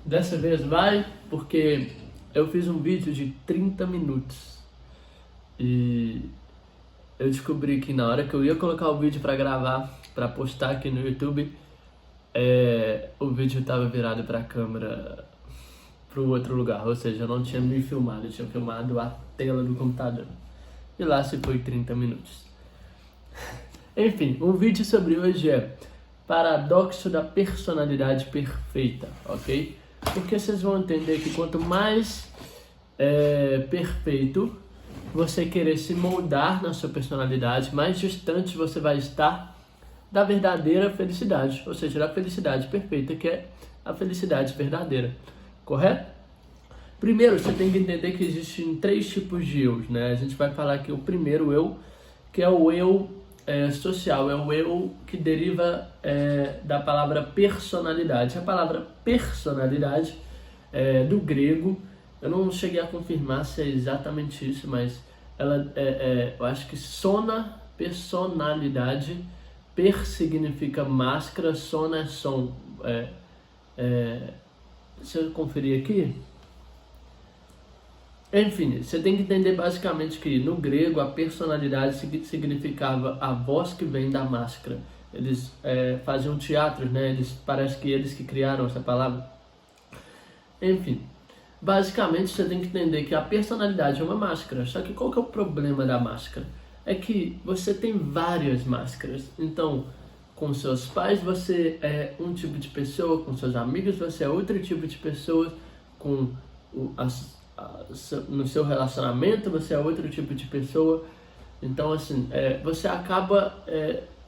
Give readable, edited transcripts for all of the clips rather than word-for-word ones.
Dessa vez vai, porque eu fiz um vídeo de 30 minutos e eu descobri que na hora que eu ia colocar o vídeo pra gravar, pra postar aqui no YouTube, o vídeo tava virado pra câmera pro outro lugar, ou seja, eu não tinha me filmado, eu tinha filmado a tela do computador. E lá se foi 30 minutos. Enfim, o vídeo sobre hoje é paradoxo da personalidade perfeita, ok? Porque vocês vão entender que quanto mais perfeito você querer se moldar na sua personalidade, mais distante você vai estar da verdadeira felicidade, ou seja, da felicidade perfeita, que é a felicidade verdadeira, correto? Primeiro, você tem que entender que existem 3 tipos de eus, né? A gente vai falar aqui o primeiro eu, que é o eu social, é o eu que deriva da palavra personalidade. A palavra personalidade do grego, eu não cheguei a confirmar se é exatamente isso, mas ela eu acho que sona, personalidade, per significa máscara, sona é som. Deixa eu conferir aqui. Enfim, você tem que entender basicamente que no grego a personalidade significava a voz que vem da máscara. Eles faziam teatro, né? Parece que eles que criaram essa palavra. Enfim, basicamente você tem que entender que a personalidade é uma máscara. Só que qual que é o problema da máscara? É que você tem várias máscaras. Então, com seus pais você é um tipo de pessoa, com seus amigos você é outro tipo de pessoa, no seu relacionamento você é outro tipo de pessoa. Então assim, você acaba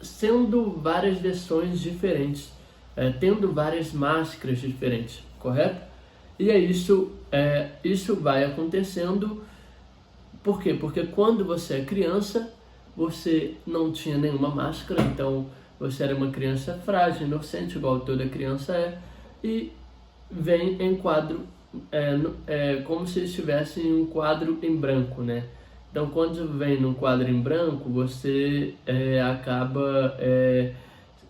sendo várias versões diferentes, tendo várias máscaras diferentes, correto? E isso vai acontecendo. Por quê? Porque quando você é criança você não tinha nenhuma máscara, então você era uma criança frágil, inocente, igual toda criança é, e vem em quadro, como se estivesse em um quadro em branco, né? Então, quando vem num quadro em branco, você acaba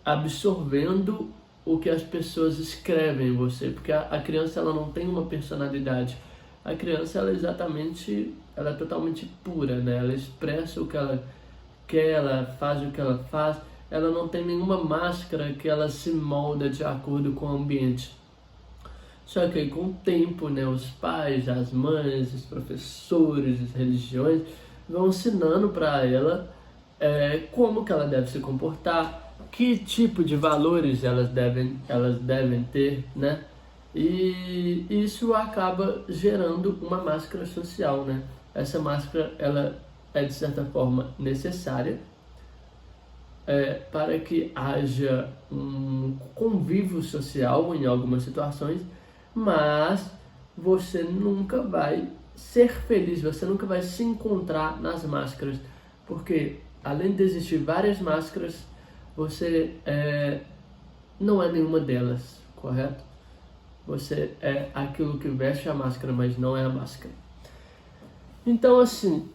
absorvendo o que as pessoas escrevem em você, porque a criança ela não tem uma personalidade. A criança ela é totalmente pura, né? Ela expressa o que ela quer, ela faz o que ela faz. Ela não tem nenhuma máscara que ela se molda de acordo com o ambiente. Só que aí, com o tempo, né, os pais, as mães, os professores, as religiões vão ensinando para ela como que ela deve se comportar, que tipo de valores elas devem ter, né? E isso acaba gerando uma máscara social, né? Essa máscara ela é de certa forma necessária para que haja um convívio social em algumas situações, mas você nunca vai ser feliz, você nunca vai se encontrar nas máscaras, porque além de existir várias máscaras, você não é nenhuma delas, correto? Você é aquilo que veste a máscara, mas não é a máscara. Então assim,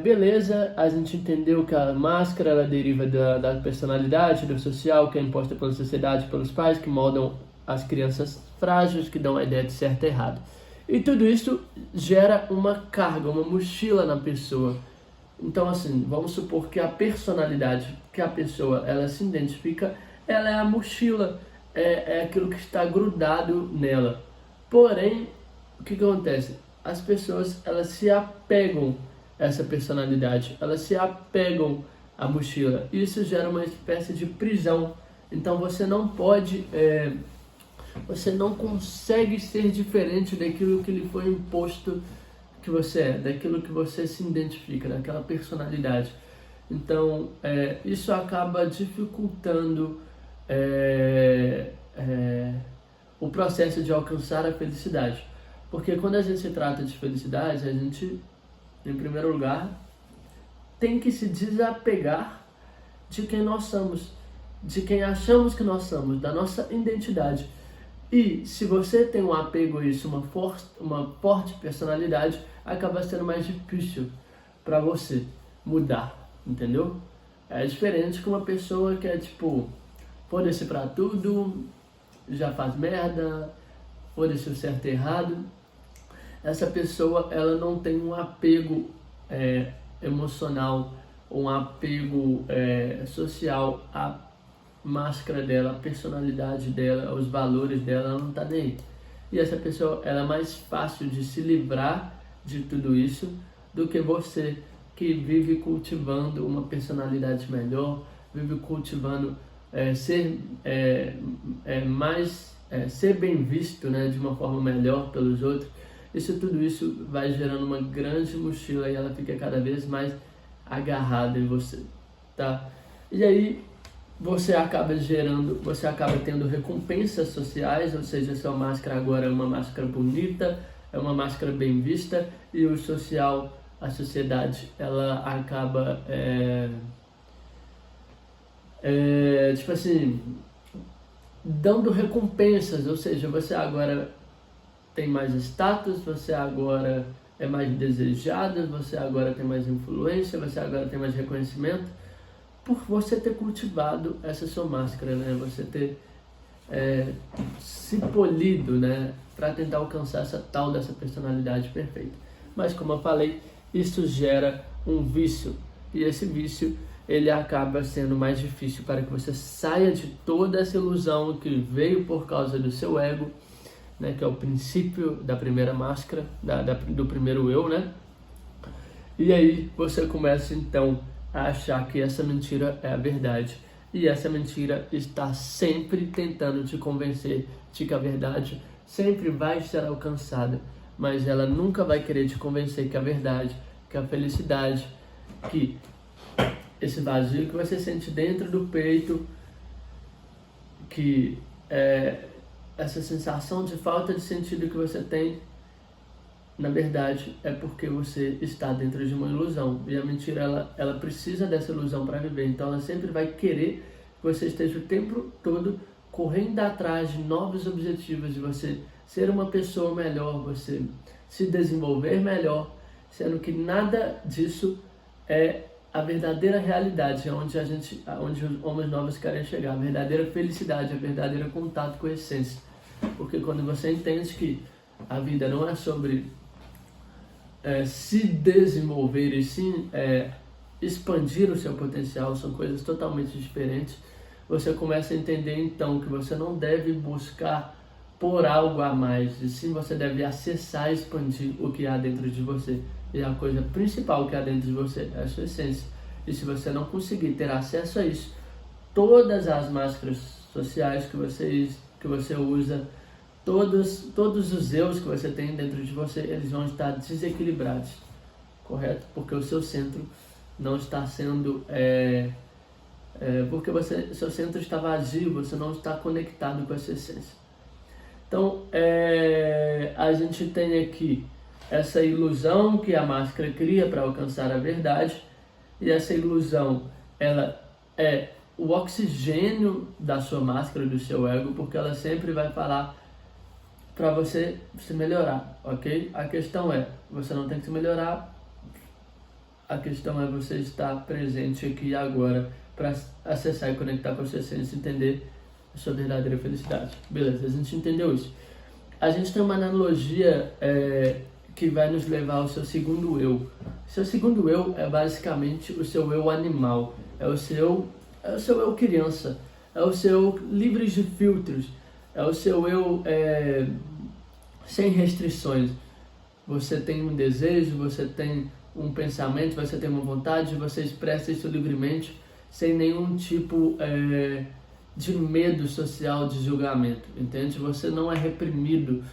beleza, a gente entendeu que a máscara ela deriva da personalidade, do social, que é imposta pela sociedade, pelos pais, que moldam as crianças frágeis, que dão a ideia de certo e errado. E tudo isso gera uma carga, uma mochila na pessoa. Então assim, vamos supor que a personalidade que a pessoa ela se identifica, ela é a mochila, é aquilo que está grudado nela. Porém, o que acontece? As pessoas elas se apegam a essa personalidade, elas se apegam à mochila. Isso gera uma espécie de prisão. Então você não pode, você não consegue ser diferente daquilo que lhe foi imposto que você é, daquilo que você se identifica, daquela personalidade. Então isso acaba dificultando o processo de alcançar a felicidade. Porque quando a gente se trata de felicidade, a gente, em primeiro lugar, tem que se desapegar de quem nós somos, de quem achamos que nós somos, da nossa identidade. E se você tem um apego a isso, uma forte personalidade, acaba sendo mais difícil para você mudar, entendeu? É diferente que uma pessoa que é tipo, foda-se pra tudo, já faz merda, foda-se o certo e errado. Essa pessoa, ela não tem um apego emocional, um apego social à máscara dela, à personalidade dela, aos valores dela, ela não tá nem aí. E essa pessoa, ela é mais fácil de se livrar de tudo isso do que você, que vive cultivando uma personalidade melhor, vive cultivando ser bem visto, né, de uma forma melhor pelos outros. Tudo isso vai gerando uma grande mochila e ela fica cada vez mais agarrada em você, tá? E aí você acaba tendo recompensas sociais, ou seja, sua máscara agora é uma máscara bonita, é uma máscara bem vista, e o social, a sociedade, ela acaba tipo assim, dando recompensas, ou seja, você agora tem mais status, você agora é mais desejado, você agora tem mais influência, você agora tem mais reconhecimento, por você ter cultivado essa sua máscara, né? Você ter se polido, né? Para tentar alcançar essa tal dessa personalidade perfeita. Mas como eu falei, isso gera um vício, e esse vício ele acaba sendo mais difícil para que você saia de toda essa ilusão que veio por causa do seu ego, né, que é o princípio da primeira máscara, do primeiro eu, né? E aí você começa então a achar que essa mentira é a verdade. E essa mentira está sempre tentando te convencer de que a verdade sempre vai ser alcançada, mas ela nunca vai querer te convencer que a verdade, que a felicidade, que esse vazio que você sente dentro do peito, que essa sensação de falta de sentido que você tem, na verdade é porque você está dentro de uma ilusão, e a mentira ela precisa dessa ilusão para viver, então ela sempre vai querer que você esteja o tempo todo correndo atrás de novos objetivos, de você ser uma pessoa melhor, você se desenvolver melhor, sendo que nada disso é a verdadeira realidade, onde os homens novos querem chegar, a verdadeira felicidade, a verdadeiro contato com a essência. Porque quando você entende que a vida não é sobre se desenvolver e sim expandir o seu potencial, são coisas totalmente diferentes, você começa a entender então que você não deve buscar por algo a mais, e sim você deve acessar e expandir o que há dentro de você. E a coisa principal que há dentro de você é a sua essência. E se você não conseguir ter acesso a isso, todas as máscaras sociais que você usa, todos os eus que você tem dentro de você, eles vão estar desequilibrados, correto? Porque o seu centro não está sendo... porque seu centro está vazio, você não está conectado com essa essência. Então, a gente tem aqui essa ilusão que a máscara cria para alcançar a verdade, e essa ilusão, ela é o oxigênio da sua máscara, do seu ego, porque ela sempre vai falar para você se melhorar, ok? A questão é, você não tem que se melhorar, a questão é você estar presente aqui e agora para acessar e conectar com a sua essência e entender a sua verdadeira felicidade. Beleza, a gente entendeu isso. A gente tem uma analogia que vai nos levar ao seu segundo eu. Seu segundo eu é basicamente o seu eu animal, é o seu eu criança, é o seu livre de filtros, é o seu eu sem restrições. Você tem um desejo, você tem um pensamento, você tem uma vontade, você expressa isso livremente, sem nenhum tipo de medo social, de julgamento, entende? Você não é reprimido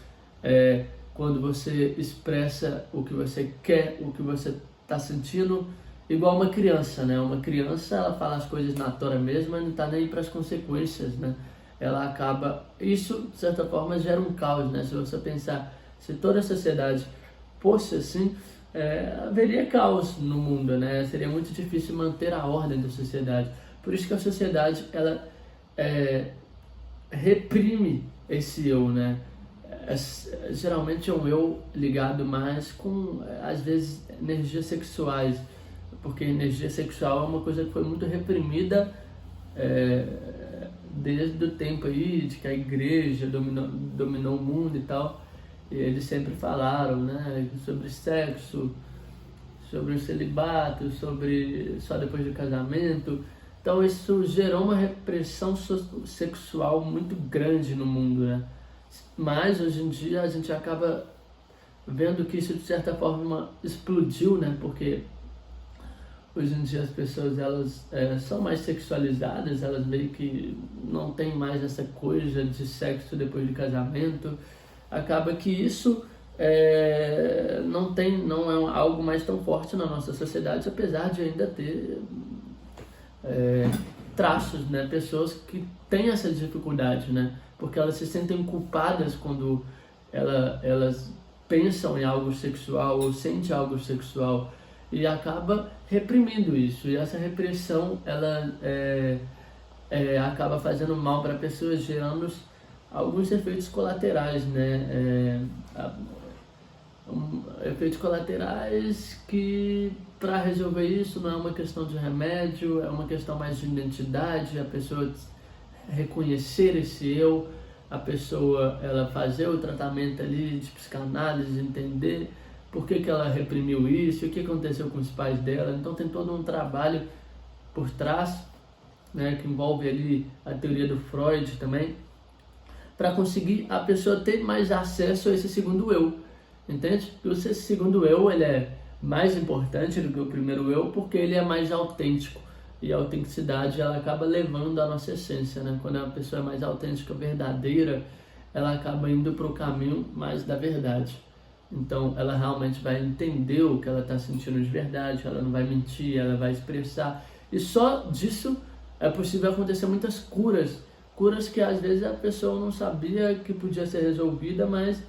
quando você expressa o que você quer, o que você está sentindo, igual uma criança, né? Uma criança, ela fala as coisas na tora mesmo, mas não está nem para as consequências, né? Ela acaba... Isso, de certa forma, gera um caos, né? Se você pensar, se toda a sociedade fosse assim, haveria caos no mundo, né? Seria muito difícil manter a ordem da sociedade. Por isso que a sociedade, ela reprime esse eu, né? Geralmente é um eu ligado mais com, às vezes, energias sexuais, porque energia sexual é uma coisa que foi muito reprimida desde o tempo aí de que a igreja dominou o mundo e tal, e eles sempre falaram, né, sobre sexo, sobre o celibato, sobre só depois do casamento. Então isso gerou uma repressão sexual muito grande no mundo, né? Mas hoje em dia a gente acaba vendo que isso de certa forma explodiu, né? Porque hoje em dia as pessoas elas são mais sexualizadas, elas meio que não tem mais essa coisa de sexo depois do casamento. Acaba que isso não é algo mais tão forte na nossa sociedade, apesar de ainda ter traços, né? Pessoas que têm essa dificuldade, né? Porque elas se sentem culpadas quando elas pensam em algo sexual ou sentem algo sexual e acaba reprimindo isso. E essa repressão ela acaba fazendo mal para pessoas, gerando alguns efeitos colaterais, né? Efeitos colaterais que, para resolver isso, não é uma questão de remédio, é uma questão mais de identidade, a pessoa reconhecer esse eu, a pessoa ela fazer o tratamento ali de psicanálise, entender por que ela reprimiu isso, o que aconteceu com os pais dela. Então tem todo um trabalho por trás, né, que envolve ali a teoria do Freud também, para conseguir a pessoa ter mais acesso a esse segundo eu, entende? E esse segundo eu, ele é mais importante do que o primeiro eu, porque ele é mais autêntico, e a autenticidade ela acaba levando a nossa essência, né? Quando a pessoa é mais autêntica, verdadeira, ela acaba indo para o caminho mais da verdade. Então ela realmente vai entender o que ela está sentindo de verdade, ela não vai mentir, ela vai expressar, e só disso é possível acontecer muitas curas que às vezes a pessoa não sabia que podia ser resolvida, mas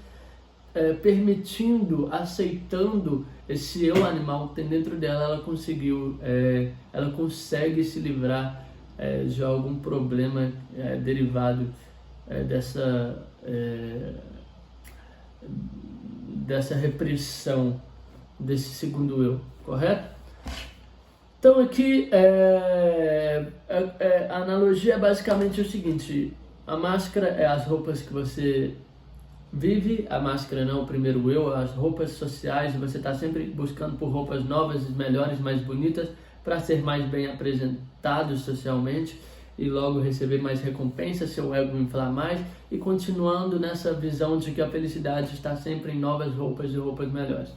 permitindo, aceitando esse eu animal que tem dentro dela, ela consegue se livrar de algum problema derivado dessa repressão desse segundo eu, correto? Então aqui a analogia é basicamente o seguinte: a máscara é as roupas que você vive, a máscara não é o primeiro eu, as roupas sociais, e você está sempre buscando por roupas novas, melhores, mais bonitas, para ser mais bem apresentado socialmente e logo receber mais recompensa, seu ego inflar mais, e continuando nessa visão de que a felicidade está sempre em novas roupas e roupas melhores.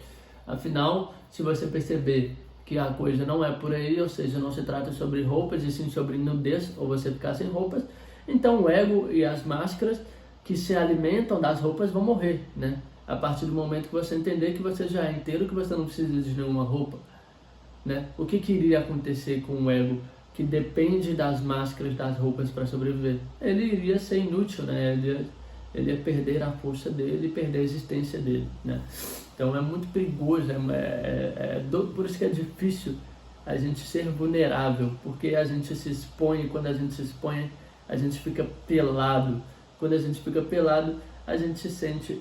Afinal, se você perceber que a coisa não é por aí, ou seja, não se trata sobre roupas e sim sobre nudez, ou você ficar sem roupas, então o ego e as máscaras que se alimentam das roupas vão morrer, né? A partir do momento que você entender que você já é inteiro, que você não precisa de nenhuma roupa, né? O que iria acontecer com o ego que depende das máscaras, das roupas para sobreviver? Ele iria ser inútil, né? Ele ia perder a força dele, perder a existência dele, né? Então é muito perigoso, por isso que é difícil a gente ser vulnerável, porque a gente se expõe, e quando a gente se expõe, a gente fica pelado. Quando a gente fica pelado, a gente se sente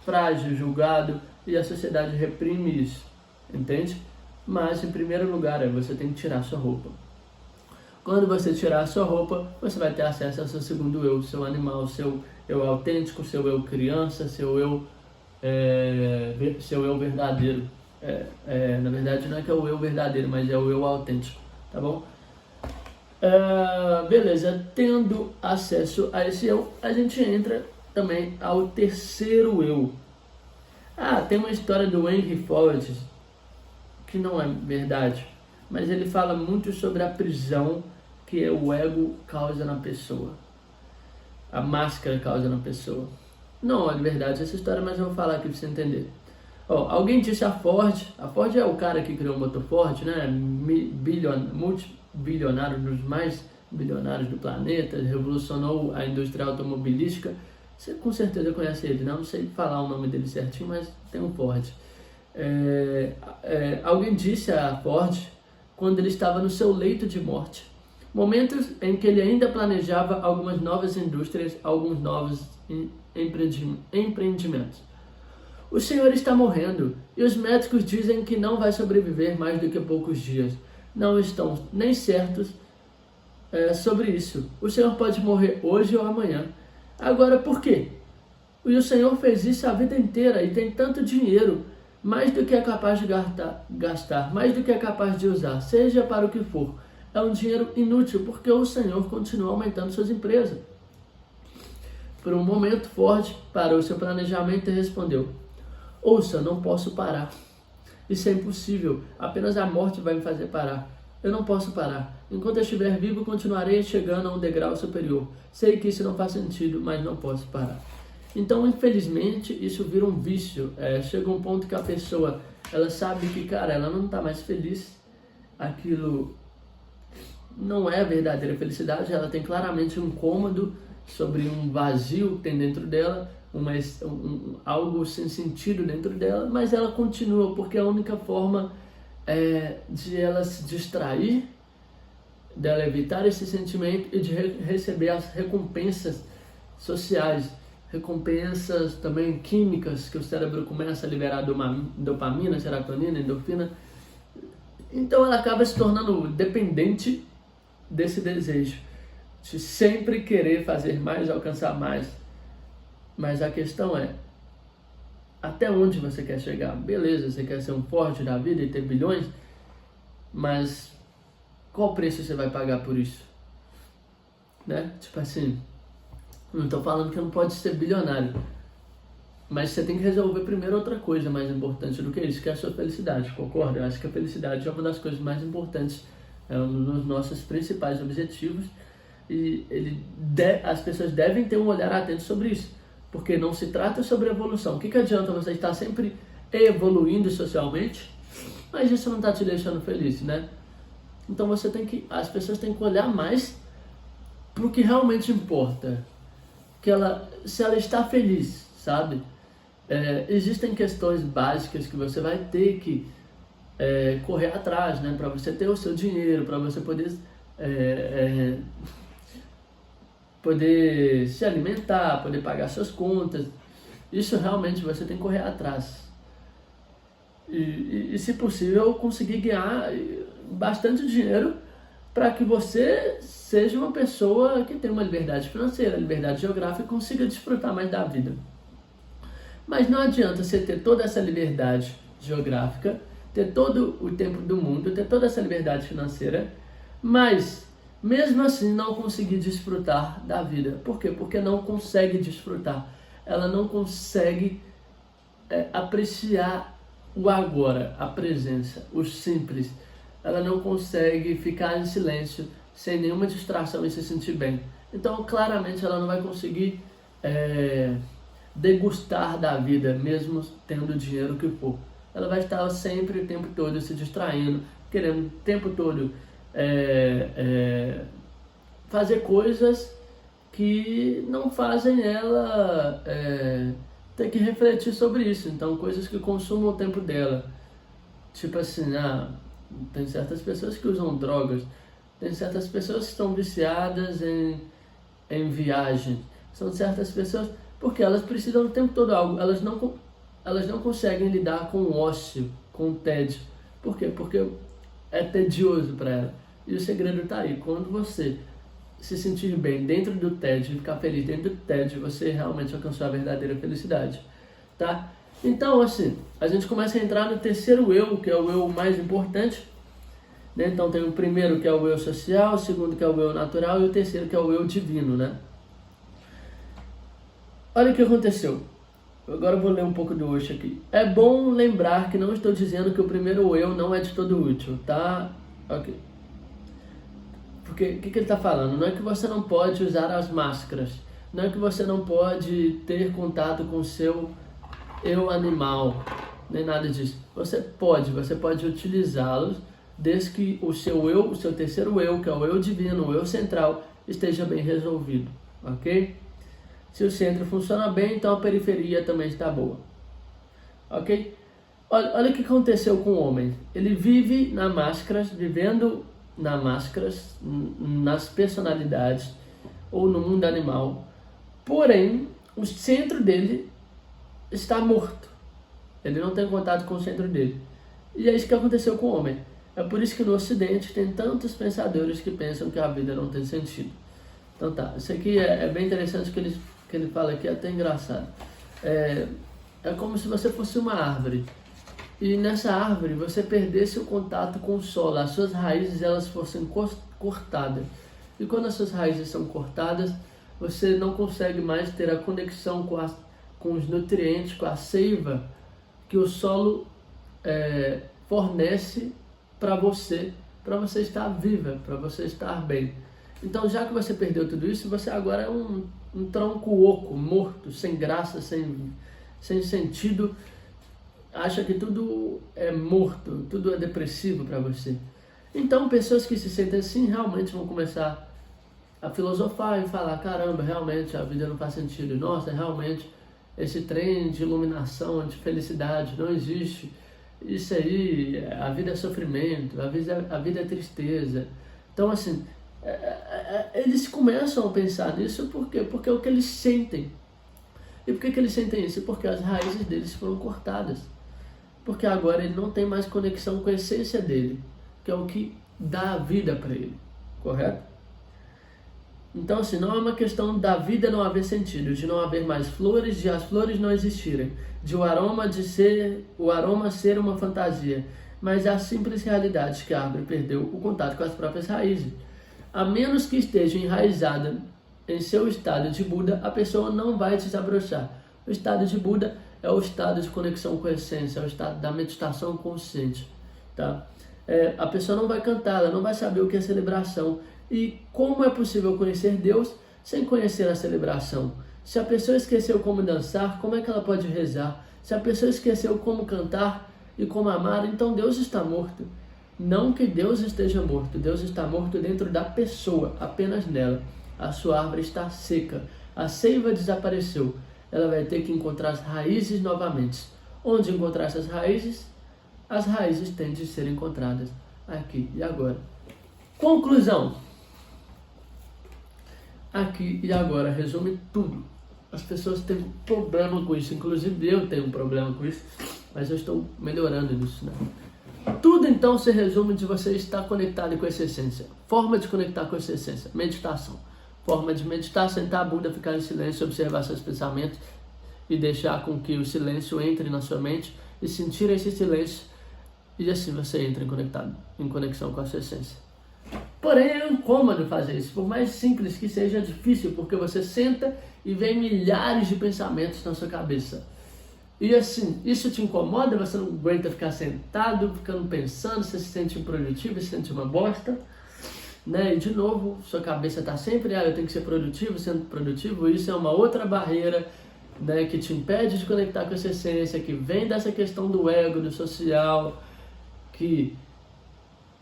frágil, julgado, e a sociedade reprime isso, entende? Mas, em primeiro lugar, você tem que tirar sua roupa. Quando você tirar a sua roupa, você vai ter acesso ao seu segundo eu, seu animal, seu eu autêntico, seu eu criança, seu eu verdadeiro. Na verdade, não é que é o eu verdadeiro, mas é o eu autêntico, tá bom? Beleza, tendo acesso a esse eu, a gente entra também ao terceiro eu. Tem uma história do Henry Ford que não é verdade, mas ele fala muito sobre a prisão que o ego causa na pessoa, a máscara causa na pessoa. Não é verdade essa história, mas eu vou falar aqui para você entender. Alguém disse a Ford é o cara que criou o motor Ford, né? Multibilionário, dos mais bilionários do planeta, revolucionou a indústria automobilística. Você com certeza conhece ele, né? Não sei falar o nome dele certinho, mas tem um Ford. Alguém disse a Ford, quando ele estava no seu leito de morte, momentos em que ele ainda planejava algumas novas indústrias, alguns novos empreendimentos: o senhor está morrendo e os médicos dizem que não vai sobreviver mais do que poucos dias. Não estão nem certos sobre isso. O senhor pode morrer hoje ou amanhã. Agora, por quê? E o senhor fez isso a vida inteira e tem tanto dinheiro, mais do que é capaz de gastar, mais do que é capaz de usar, seja para o que for. É um dinheiro inútil, porque o senhor continua aumentando suas empresas. Por um momento, Ford parou seu planejamento e respondeu: ouça, não posso parar. Isso é impossível. Apenas a morte vai me fazer parar. Eu não posso parar. Enquanto eu estiver vivo, continuarei chegando a um degrau superior. Sei que isso não faz sentido, mas não posso parar. Então, infelizmente, isso vira um vício. Chega um ponto que a pessoa, ela sabe que, cara, ela não está mais feliz. Aquilo não é verdadeira felicidade. Ela tem claramente um incômodo sobre um vazio que tem dentro dela, algo sem sentido dentro dela, mas ela continua, porque a única forma de ela se distrair, dela evitar esse sentimento e de receber as recompensas sociais, recompensas também químicas, que o cérebro começa a liberar dopamina, serotonina, endorfina. Então ela acaba se tornando dependente desse desejo, de sempre querer fazer mais, alcançar mais. Mas a questão é, até onde você quer chegar? Beleza, você quer ser um Ford da vida e ter bilhões, mas qual preço você vai pagar por isso? Né? Tipo assim, não estou falando que não pode ser bilionário, mas você tem que resolver primeiro outra coisa mais importante do que isso, que é a sua felicidade, concorda? Eu acho que a felicidade é uma das coisas mais importantes, é um dos nossos principais objetivos, e as pessoas devem ter um olhar atento sobre isso, porque não se trata sobre evolução. O que adianta você estar sempre evoluindo socialmente, mas isso não está te deixando feliz, né? Então as pessoas têm que olhar mais para o que realmente importa, se ela está feliz, sabe? Existem questões básicas que você vai ter que correr atrás, né? Para você ter o seu dinheiro, para você poder se alimentar, poder pagar suas contas. Isso realmente você tem que correr atrás. E se possível, conseguir ganhar bastante dinheiro para que você seja uma pessoa que tem uma liberdade financeira, liberdade geográfica e consiga desfrutar mais da vida. Mas não adianta você ter toda essa liberdade geográfica, ter todo o tempo do mundo, ter toda essa liberdade financeira, mas mesmo assim não conseguir desfrutar da vida. Por quê? Porque não consegue desfrutar. Ela não consegue apreciar o agora, a presença, o simples. Ela não consegue ficar em silêncio, sem nenhuma distração e se sentir bem. Então, claramente, ela não vai conseguir degustar da vida, mesmo tendo o dinheiro que for. Ela vai estar sempre o tempo todo se distraindo, querendo o tempo todo fazer coisas que não fazem ela ter que refletir sobre isso. Então, coisas que consumam o tempo dela. Tipo assim, tem certas pessoas que usam drogas, tem certas pessoas que estão viciadas em viagem, são certas pessoas, porque elas precisam o tempo todo algo, elas não conseguem lidar com o ócio, com o tédio. Por quê? Porque é tedioso para ela. E o segredo está aí, quando você se sentir bem dentro do tédio, ficar feliz dentro do tédio, você realmente alcançou a verdadeira felicidade, tá? Então, assim, a gente começa a entrar no terceiro eu, que é o eu mais importante, né? Então tem o primeiro, que é o eu social, o segundo, que é o eu natural, e o terceiro, que é o eu divino, né? Olha o que aconteceu. Agora eu vou ler um pouco do Osho aqui. É bom lembrar que não estou dizendo que o primeiro eu não é de todo útil, tá? Ok. Porque o que ele está falando? Não é que você não pode usar as máscaras, não é que você não pode ter contato com o seu eu animal, nem nada disso. Você pode utilizá-los desde que o seu terceiro eu, que é o eu divino, o eu central, esteja bem resolvido, ok? Se o centro funciona bem, então a periferia também está boa, ok? Olha o que aconteceu com o homem. Ele vive vivendo nas máscaras, nas personalidades, ou no mundo animal. Porém, o centro dele está morto. Ele não tem contato com o centro dele. E é isso que aconteceu com o homem. É por isso que no Ocidente tem tantos pensadores que pensam que a vida não tem sentido. Então tá, isso aqui é bem interessante que ele fala aqui, é até engraçado. É como se você fosse uma árvore. E nessa árvore você perdesse o contato com o solo, as suas raízes elas fossem cortadas. E quando as suas raízes são cortadas, você não consegue mais ter a conexão com os nutrientes, com a seiva que o solo fornece para você estar viva, para você estar bem. Então, já que você perdeu tudo isso, você agora é um tronco oco, morto, sem graça, sem sentido, acha que tudo é morto, tudo é depressivo para você. Então, pessoas que se sentem assim realmente vão começar a filosofar e falar, caramba, realmente a vida não faz sentido. Nossa, realmente esse trem de iluminação, de felicidade não existe. Isso aí, a vida é sofrimento, a vida é tristeza. Então, assim, eles começam a pensar nisso porque é o que eles sentem. E por que eles sentem isso? Porque as raízes deles foram cortadas. Porque agora ele não tem mais conexão com a essência dele, que é o que dá a vida para ele, correto? Então, assim, não é uma questão da vida não haver sentido, de não haver mais flores, de as flores não existirem, de o aroma ser uma fantasia, mas é a simples realidade que a árvore perdeu o contato com as próprias raízes. A menos que esteja enraizada em seu estado de Buda, a pessoa não vai desabrochar. O estado de Buda é o estado de conexão com a essência, é o estado da meditação consciente, tá? A pessoa não vai cantar, ela não vai saber o que é celebração. E como é possível conhecer Deus sem conhecer a celebração? Se a pessoa esqueceu como dançar, como é que ela pode rezar? Se a pessoa esqueceu como cantar e como amar, então Deus está morto. Não que Deus esteja morto, Deus está morto dentro da pessoa, apenas nela. A sua árvore está seca, a seiva desapareceu. Ela vai ter que encontrar as raízes novamente. Onde encontrar essas raízes? As raízes têm de ser encontradas aqui e agora. Conclusão. Aqui e agora resume tudo. As pessoas têm problema com isso, inclusive eu tenho um problema com isso, mas eu estou melhorando nisso, né? Tudo então se resume de você estar conectado com essa essência. Forma de conectar com essa essência, meditação. Forma de meditar, sentar a bunda, ficar em silêncio, observar seus pensamentos e deixar com que o silêncio entre na sua mente e sentir esse silêncio, e assim você entra em conexão com a sua essência. Porém, é incômodo fazer isso, por mais simples que seja, é difícil, porque você senta e vem milhares de pensamentos na sua cabeça. E assim, isso te incomoda, você não aguenta ficar sentado, ficando pensando, você se sente improdutivo, se sente uma bosta, né? E de novo, sua cabeça está sempre, eu tenho que ser produtivo, sendo produtivo, isso é uma outra barreira, né, que te impede de conectar com essa essência, que vem dessa questão do ego, do social, que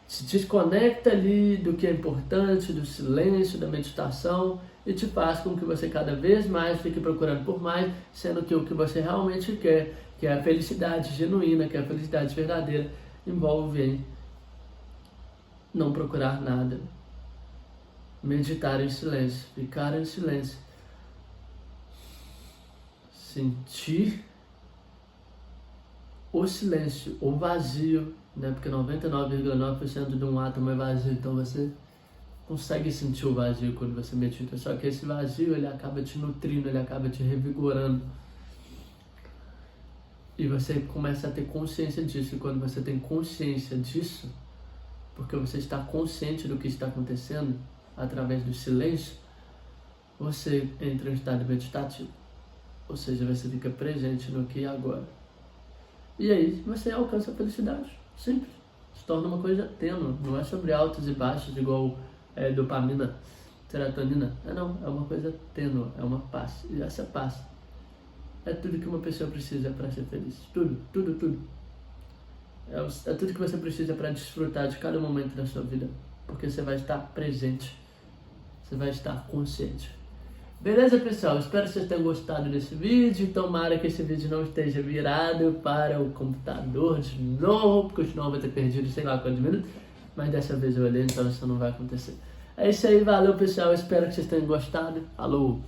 se desconecta ali do que é importante, do silêncio, da meditação, e te faz com que você cada vez mais fique procurando por mais, sendo que o que você realmente quer, que é a felicidade genuína, que é a felicidade verdadeira, envolve em não procurar nada, meditar em silêncio, ficar em silêncio, sentir o silêncio, o vazio, né? Porque 99,9% de um átomo é vazio, então você consegue sentir o vazio quando você medita, só que esse vazio ele acaba te nutrindo, ele acaba te revigorando, e você começa a ter consciência disso. E quando você tem consciência disso, porque você está consciente do que está acontecendo através do silêncio, você entra em estado meditativo, ou seja, você fica presente no aqui e agora, e aí você alcança a felicidade. Simples, se torna uma coisa tênue, não é sobre altos e baixos igual dopamina, serotonina, não, é uma coisa tênue, é uma paz, e essa paz é tudo que uma pessoa precisa para ser feliz, tudo. É tudo que você precisa para desfrutar de cada momento da sua vida, porque você vai estar presente, você vai estar consciente. Beleza, pessoal? Espero que vocês tenham gostado desse vídeo. Tomara que esse vídeo não esteja virado para o computador de novo, porque senão eu vou ter perdido sei lá quantos minutos. Mas dessa vez eu olhei, então isso não vai acontecer. É isso aí, valeu, pessoal. Espero que vocês tenham gostado. Falou!